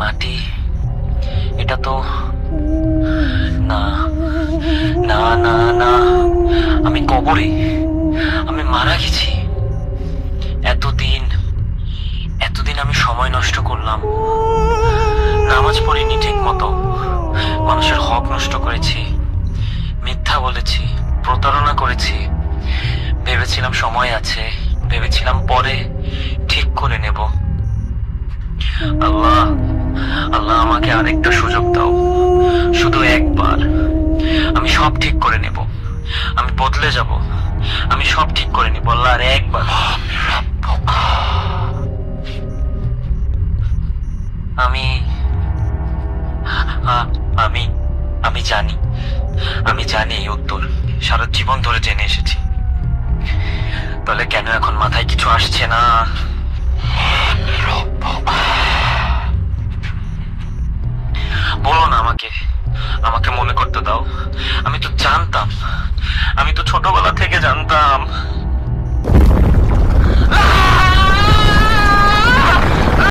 মাটি, এটা তো না, না, না, না, আমি কবরে, আমি মারা গেছি। এতদিন এতদিন আমি সময় নষ্ট করলাম, নামাজ পড়িনি ঠিক মতো, মানুষের হক নষ্ট করেছি, মিথ্যা বলেছি, প্রতারণা করেছি। ভেবেছিলাম সময় আছে, ভেবেছিলাম পরে ঠিক করে নেব। আল্লাহ, আল্লাহ আমাকে আরেকটা সুযোগ দাও, শুধু একবার। আমি সব ঠিক করে নেব, আমি বদলে যাব, আমি সব ঠিক করে নেব আল্লাহ, আর একবার। আমি আমি আমি জানি, আমি জানি এই উত্তর, সারা জীবন ধরে জেনে এসেছি। তাহলে কেন এখন মাথায় কিছু আসছে না? বলো না আমাকে, আমাকে মনে করতে দাও। আমি তো জানতাম, আমি তো ছোটবেলা থেকে জানতাম